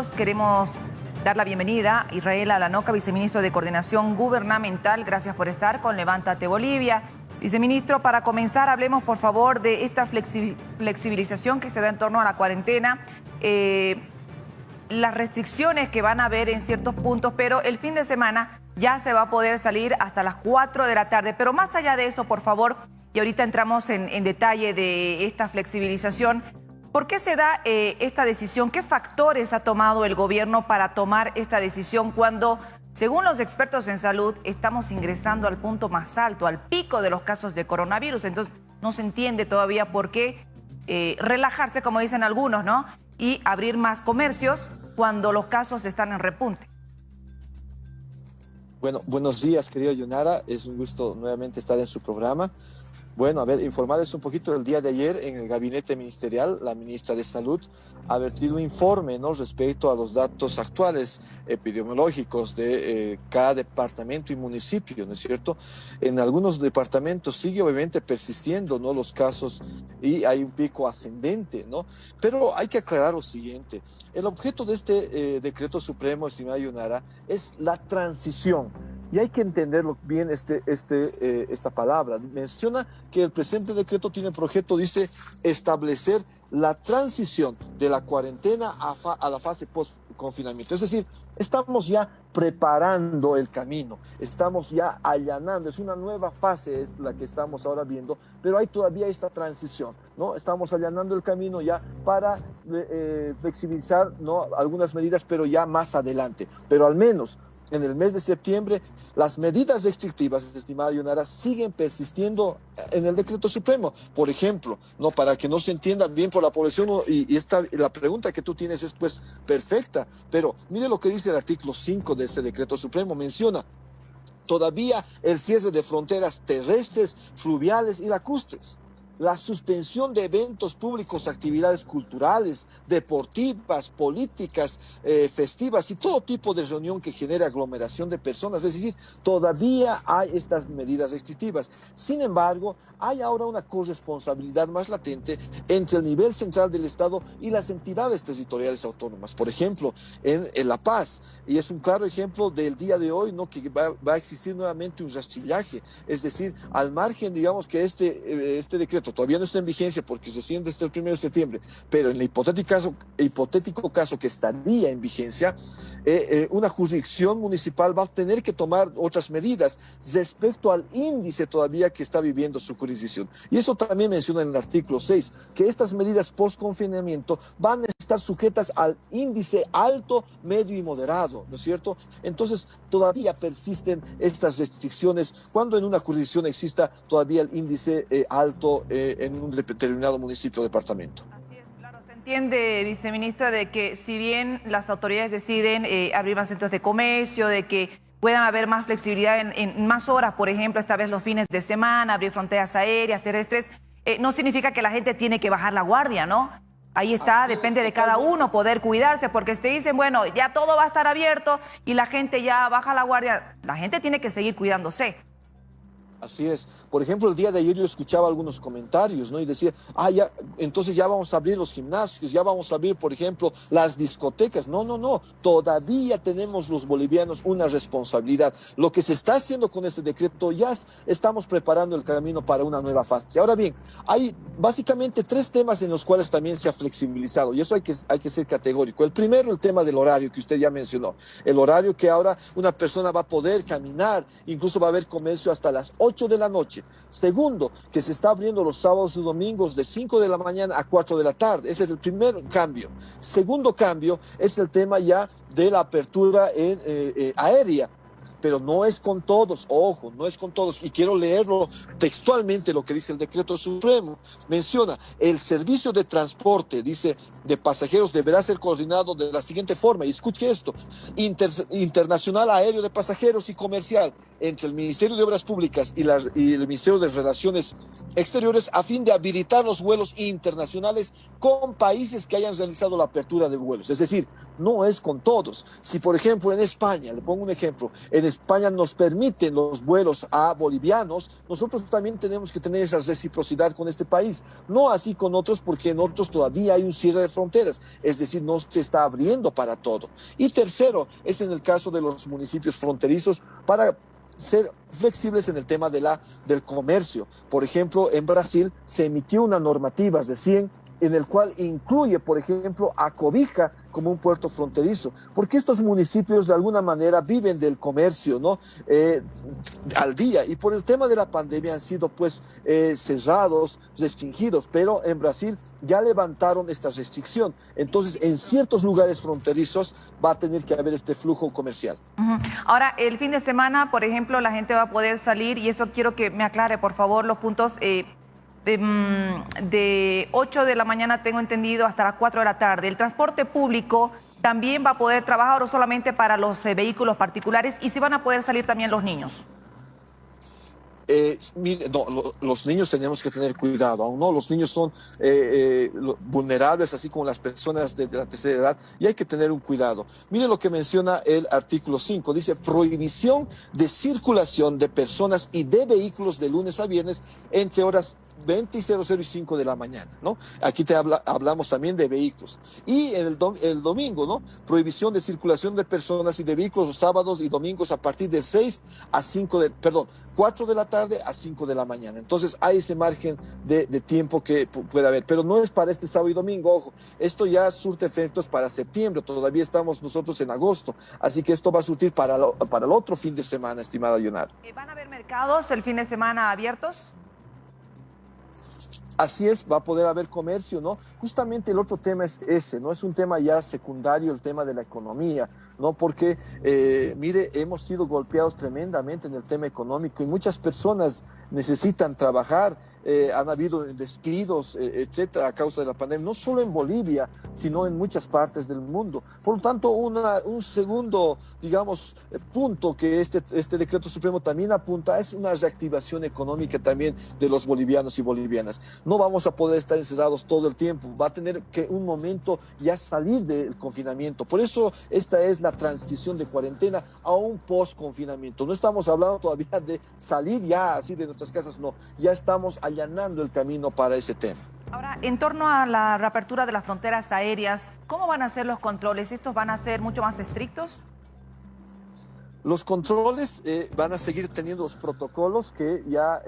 Queremos dar la bienvenida a Israel Alanoca, viceministro de Coordinación Gubernamental. Gracias por estar con Levántate Bolivia. Viceministro, para comenzar, hablemos por favor de esta flexibilización que se da en torno a la cuarentena, las restricciones que van a haber en ciertos puntos, pero el fin de semana ya se va a poder salir hasta las 4 de la tarde. Pero más allá de eso, por favor, y ahorita entramos en detalle de esta flexibilización, ¿por qué se da esta decisión? ¿Qué factores ha tomado el gobierno para tomar esta decisión cuando, según los expertos en salud, estamos ingresando al punto más alto, al pico de los casos de coronavirus? Entonces, no se entiende todavía por qué relajarse, como dicen algunos, ¿no? Y abrir más comercios cuando los casos están en repunte. Bueno, buenos días, querida Yonara. Es un gusto nuevamente estar en su programa. Bueno, a ver, informarles un poquito del día de ayer en el gabinete ministerial. La ministra de Salud ha vertido un informe, ¿no?, respecto a los datos actuales epidemiológicos de cada departamento y municipio, ¿no es cierto? En algunos departamentos sigue obviamente persistiendo, ¿no?, los casos y hay un pico ascendente, ¿no? Pero hay que aclarar lo siguiente. El objeto de este decreto supremo, estimada Yonara, es la transición. Y hay que entenderlo bien esta palabra. Menciona que el presente decreto tiene por objeto, dice, establecer la transición de la cuarentena a la fase post-confinamiento. Es decir, estamos ya preparando el camino, estamos ya allanando, es una nueva fase es la que estamos ahora viendo, pero hay todavía esta transición, ¿no? Estamos allanando el camino ya para flexibilizar, ¿no?, algunas medidas, pero ya más adelante. Pero al menos en el mes de septiembre, las medidas restrictivas, estimada Yonara, siguen persistiendo en el decreto supremo. Por ejemplo, no, para que no se entienda bien por la población, la pregunta que tú tienes es pues perfecta, pero mire lo que dice el artículo 5 de este decreto supremo. Menciona todavía el cierre de fronteras terrestres, fluviales y lacustres, la suspensión de eventos públicos, actividades culturales, deportivas, políticas, festivas y todo tipo de reunión que genere aglomeración de personas. Es decir, todavía hay estas medidas restrictivas. Sin embargo, hay ahora una corresponsabilidad más latente entre el nivel central del Estado y las entidades territoriales autónomas. Por ejemplo, en La Paz, y es un claro ejemplo del día de hoy, ¿no?, que va a existir nuevamente un rastrillaje. Es decir, al margen, digamos, que este decreto todavía no está en vigencia porque se siente hasta el 1 de septiembre, pero en el hipotético caso que estaría en vigencia, una jurisdicción municipal va a tener que tomar otras medidas respecto al índice todavía que está viviendo su jurisdicción. Y eso también menciona en el artículo 6, que estas medidas post-confinamiento van a estar sujetas al índice alto, medio y moderado, ¿no es cierto? Entonces, todavía persisten estas restricciones cuando en una jurisdicción exista todavía el índice alto en un determinado municipio o departamento. Así es, claro, se entiende, viceministra, de que si bien las autoridades deciden abrir más centros de comercio, de que puedan haber más flexibilidad en más horas, por ejemplo, esta vez los fines de semana, abrir fronteras aéreas, terrestres, no significa que la gente tiene que bajar la guardia, ¿no? Ahí está, así depende de cada uno poder cuidarse, porque te dicen, bueno, ya todo va a estar abierto y la gente ya baja la guardia. La gente tiene que seguir cuidándose. Así es. Por ejemplo, el día de ayer yo escuchaba algunos comentarios, ¿no? Y decía, ya, entonces ya vamos a abrir los gimnasios, ya vamos a abrir, por ejemplo, las discotecas. No. Todavía tenemos los bolivianos una responsabilidad. Lo que se está haciendo con este decreto, ya estamos preparando el camino para una nueva fase. Ahora bien, hay básicamente 3 temas en los cuales también se ha flexibilizado, y eso hay que ser categórico. El primero, el tema del horario que usted ya mencionó. El horario que ahora una persona va a poder caminar, incluso va a haber comercio hasta las 8 de la noche. Segundo, que se está abriendo los sábados y domingos de 5 de la mañana a 4 de la tarde. Ese es el primer cambio. Segundo cambio es el tema ya de la apertura aérea. Pero no es con todos, ojo, no es con todos. Y quiero leerlo textualmente lo que dice el decreto supremo. Menciona, el servicio de transporte, dice, de pasajeros deberá ser coordinado de la siguiente forma. Y escuche esto, internacional aéreo de pasajeros y comercial entre el Ministerio de Obras Públicas y el Ministerio de Relaciones Exteriores a fin de habilitar los vuelos internacionales con países que hayan realizado la apertura de vuelos. Es decir, no es con todos. Si, por ejemplo, en España, le pongo un ejemplo, en España nos permiten los vuelos a bolivianos, nosotros también tenemos que tener esa reciprocidad con este país, no así con otros, porque en otros todavía hay un cierre de fronteras, es decir, no se está abriendo para todo. Y tercero, es en el caso de los municipios fronterizos para ser flexibles en el tema del comercio. Por ejemplo, en Brasil se emitió una normativa recién en el cual incluye, por ejemplo, a Cobija como un puerto fronterizo, porque estos municipios de alguna manera viven del comercio, ¿no? Al día, y por el tema de la pandemia han sido pues cerrados, restringidos, pero en Brasil ya levantaron esta restricción, entonces en ciertos lugares fronterizos va a tener que haber este flujo comercial. Ahora, el fin de semana, por ejemplo, la gente va a poder salir, y eso quiero que me aclare, por favor, los puntos de 8 de la mañana, tengo entendido, hasta las 4 de la tarde. ¿El transporte público también va a poder trabajar o solamente para los vehículos particulares? ¿Y si van a poder salir también los niños? Mire, no, los niños tenemos que tener cuidado, aún no, los niños son vulnerables, así como las personas de la tercera edad, y hay que tener un cuidado. Mire lo que menciona el artículo 5, dice prohibición de circulación de personas y de vehículos de lunes a viernes entre horas 20 y 00 y 5 de la mañana, ¿no? Aquí hablamos también de vehículos. Y el domingo, ¿no? Prohibición de circulación de personas y de vehículos los sábados y domingos a partir de 4 de la tarde a 5 de la mañana. Entonces hay ese margen de tiempo que puede haber, pero no es para este sábado y domingo, ojo, esto ya surte efectos para septiembre, todavía estamos nosotros en agosto, así que esto va a surtir para el otro fin de semana, estimada Yonara. ¿Van a haber mercados el fin de semana abiertos? Así es, va a poder haber comercio, ¿no? Justamente el otro tema es ese, ¿no? Es un tema ya secundario, el tema de la economía, ¿no? Porque, mire, hemos sido golpeados tremendamente en el tema económico y muchas personas necesitan trabajar, han habido despidos, etcétera, a causa de la pandemia, no solo en Bolivia, sino en muchas partes del mundo. Por lo tanto, un segundo, digamos, punto que este decreto supremo también apunta es una reactivación económica también de los bolivianos y bolivianas. No vamos a poder estar encerrados todo el tiempo, va a tener que un momento ya salir del confinamiento. Por eso esta es la transición de cuarentena a un post-confinamiento. No estamos hablando todavía de salir ya así de nuestras casas, no, ya estamos allanando el camino para ese tema. Ahora, en torno a la reapertura de las fronteras aéreas, ¿cómo van a ser los controles? ¿Estos van a ser mucho más estrictos? Los controles van a seguir teniendo los protocolos que ya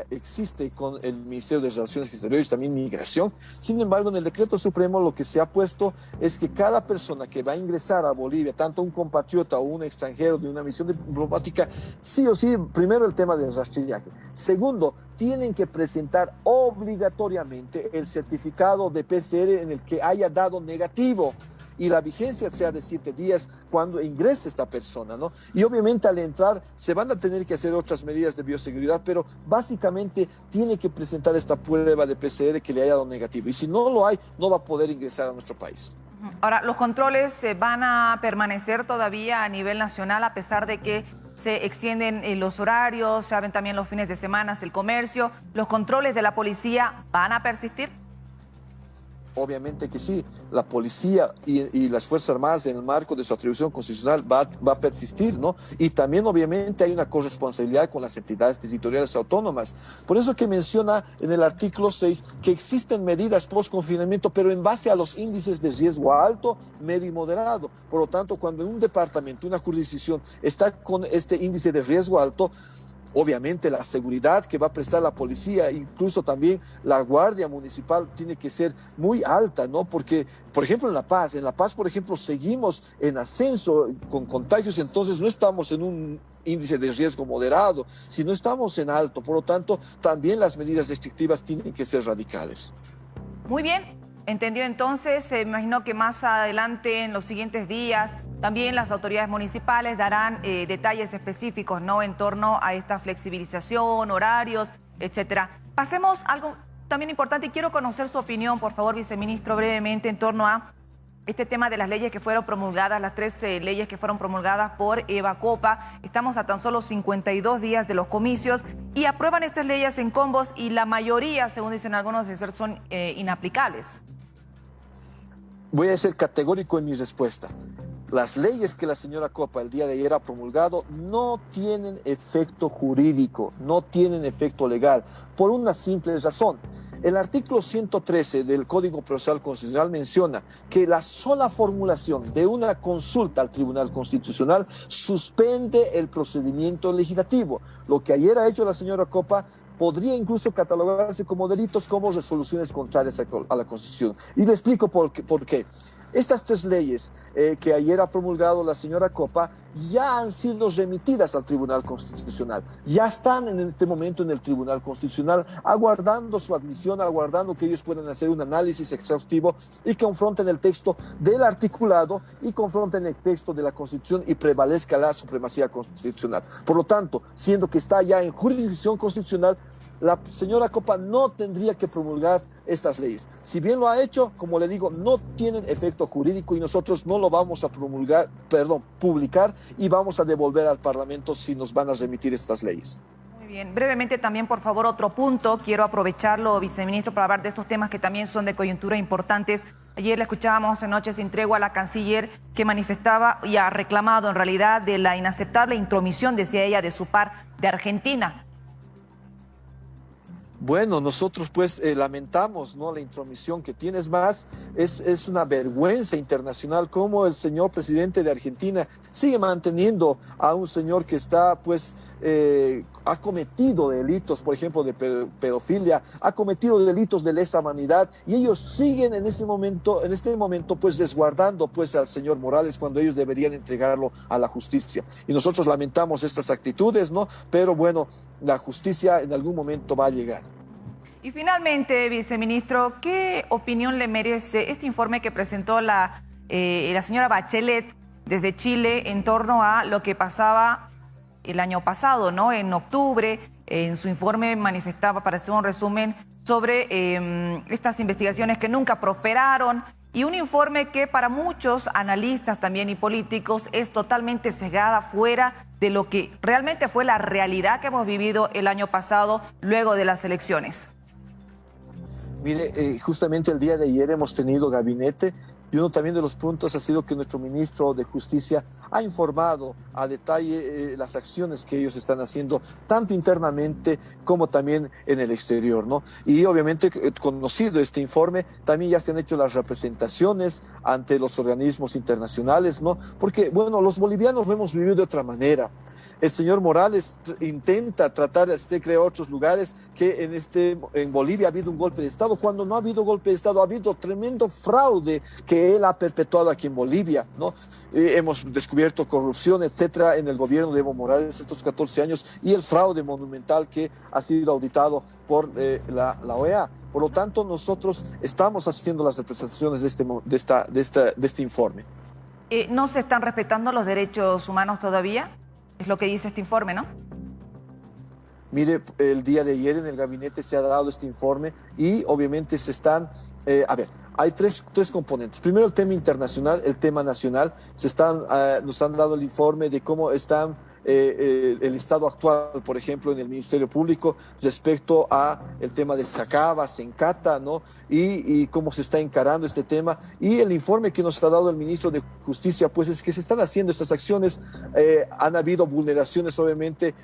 existe con el Ministerio de Relaciones Exteriores y también Migración. Sin embargo, en el decreto supremo lo que se ha puesto es que cada persona que va a ingresar a Bolivia, tanto un compatriota o un extranjero de una misión diplomática, sí o sí, primero el tema del rastrillaje. Segundo, tienen que presentar obligatoriamente el certificado de PCR en el que haya dado negativo, y la vigencia sea de 7 días cuando ingrese esta persona, ¿no? Y obviamente al entrar se van a tener que hacer otras medidas de bioseguridad, pero básicamente tiene que presentar esta prueba de PCR que le haya dado negativo. Y si no lo hay, no va a poder ingresar a nuestro país. Ahora, ¿los controles van a permanecer todavía a nivel nacional a pesar de que se extienden los horarios, se abren también los fines de semana, el comercio? ¿Los controles de la policía van a persistir? Obviamente que sí, la policía y las Fuerzas Armadas en el marco de su atribución constitucional va a persistir, ¿no? Y también obviamente hay una corresponsabilidad con las entidades territoriales autónomas. Por eso que menciona en el artículo 6 que existen medidas post-confinamiento, pero en base a los índices de riesgo alto, medio y moderado. Por lo tanto, cuando un departamento, una jurisdicción está con este índice de riesgo alto, obviamente la seguridad que va a prestar la policía, incluso también la guardia municipal, tiene que ser muy alta, ¿no? Porque, por ejemplo, en La Paz, por ejemplo, seguimos en ascenso con contagios, entonces no estamos en un índice de riesgo moderado, sino estamos en alto. Por lo tanto, también las medidas restrictivas tienen que ser radicales. Muy bien. Entendido, entonces, me imagino que más adelante, en los siguientes días, también las autoridades municipales darán detalles específicos, ¿no?, en torno a esta flexibilización, horarios, etcétera. Pasemos a algo también importante y quiero conocer su opinión, por favor, viceministro, brevemente, en torno a este tema de las leyes que fueron promulgadas, las 13 leyes que fueron promulgadas por Eva Copa. Estamos a tan solo 52 días de los comicios y aprueban estas leyes en combos y la mayoría, según dicen algunos expertos, son inaplicables. Voy a ser categórico en mi respuesta. las leyes que la señora Copa el día de ayer ha promulgado no tienen efecto jurídico, no tienen efecto legal, por una simple razón. El artículo 113 del Código Procesal Constitucional menciona que la sola formulación de una consulta al Tribunal Constitucional suspende el procedimiento legislativo. Lo que ayer ha hecho la señora Copa podría incluso catalogarse como delitos, como resoluciones contrarias a la Constitución. Y le explico por qué. Estas tres leyes que ayer ha promulgado la señora Copa ya han sido remitidas al Tribunal Constitucional. Ya están en este momento en el Tribunal Constitucional aguardando su admisión, aguardando que ellos puedan hacer un análisis exhaustivo y confronten el texto del articulado y confronten el texto de la Constitución y prevalezca la supremacía constitucional. Por lo tanto, siendo que está ya en jurisdicción constitucional, la señora Copa no tendría que promulgar estas leyes. Si bien lo ha hecho, como le digo, no tienen efecto jurídico y nosotros no lo vamos a publicar y vamos a devolver al Parlamento si nos van a remitir estas leyes. Muy bien. Brevemente también, por favor, otro punto. Quiero aprovecharlo, viceministro, para hablar de estos temas que también son de coyuntura importantes. Ayer le escuchábamos en Noche Sin Tregua a la canciller que manifestaba y ha reclamado en realidad de la inaceptable intromisión, decía ella, de su par de Argentina. Bueno, nosotros pues lamentamos, ¿no?, la intromisión que tiene. Es más, es una vergüenza internacional cómo el señor presidente de Argentina sigue manteniendo a un señor que está pues ha cometido delitos, por ejemplo, de pedofilia, ha cometido delitos de lesa humanidad y ellos siguen en este momento pues resguardando pues al señor Morales cuando ellos deberían entregarlo a la justicia. Y nosotros lamentamos estas actitudes, ¿no? Pero bueno, la justicia en algún momento va a llegar. Y finalmente, viceministro, ¿qué opinión le merece este informe que presentó la señora Bachelet desde Chile en torno a lo que pasaba el año pasado, ¿no? En octubre, en su informe manifestaba, para hacer un resumen, sobre estas investigaciones que nunca prosperaron y un informe que para muchos analistas también y políticos es totalmente sesgada, fuera de lo que realmente fue la realidad que hemos vivido el año pasado luego de las elecciones? Mire, justamente el día de ayer hemos tenido gabinete y uno también de los puntos ha sido que nuestro ministro de Justicia ha informado a detalle las acciones que ellos están haciendo, tanto internamente como también en el exterior, ¿no? Y obviamente, conocido este informe, también ya se han hecho las representaciones ante los organismos internacionales, ¿no? Porque, bueno, los bolivianos lo hemos vivido de otra manera. El señor Morales intenta tratar de crear otros lugares que en Bolivia ha habido un golpe de Estado, cuando no ha habido golpe de Estado, ha habido tremendo fraude que él ha perpetuado aquí en Bolivia, ¿no? Hemos descubierto corrupción, etcétera, en el gobierno de Evo Morales estos 14 años y el fraude monumental que ha sido auditado por la OEA. Por lo tanto, nosotros estamos haciendo las representaciones de este informe. ¿No se están respetando los derechos humanos todavía? Es lo que dice este informe, ¿no? Mire, el día de ayer en el gabinete se ha dado este informe y obviamente se están... hay tres componentes. Primero, el tema internacional, el tema nacional. Nos han dado el informe de cómo están el estado actual, por ejemplo, en el Ministerio Público respecto a el tema de Sacaba, Sencata, ¿no? Y cómo se está encarando este tema. Y el informe que nos ha dado el ministro de Justicia, pues es que se están haciendo estas acciones. Han habido vulneraciones, obviamente,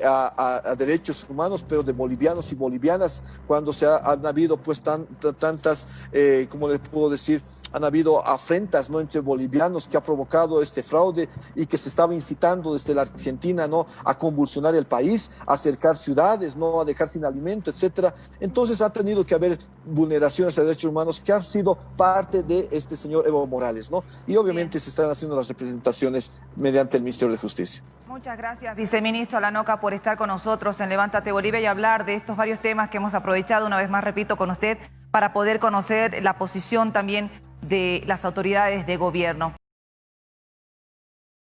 a derechos humanos, pero de bolivianos y bolivianas, cuando han habido pues tantas, ¿cómo les puedo decir? Han habido afrentas, ¿no?, entre bolivianos, que ha provocado este fraude y que se estaba incitando desde la Argentina, ¿no?, a convulsionar el país, a cercar ciudades, ¿no?, a dejar sin alimento, etcétera. Entonces ha tenido que haber vulneraciones a derechos humanos que han sido parte de este señor Evo Morales, ¿no? Y obviamente se están haciendo las representaciones mediante el Ministerio de Justicia. Muchas gracias, viceministro Lanoca, por estar con nosotros en Levántate Bolivia y hablar de estos varios temas que hemos aprovechado, una vez más, repito, con usted, para poder conocer la posición también de las autoridades de gobierno.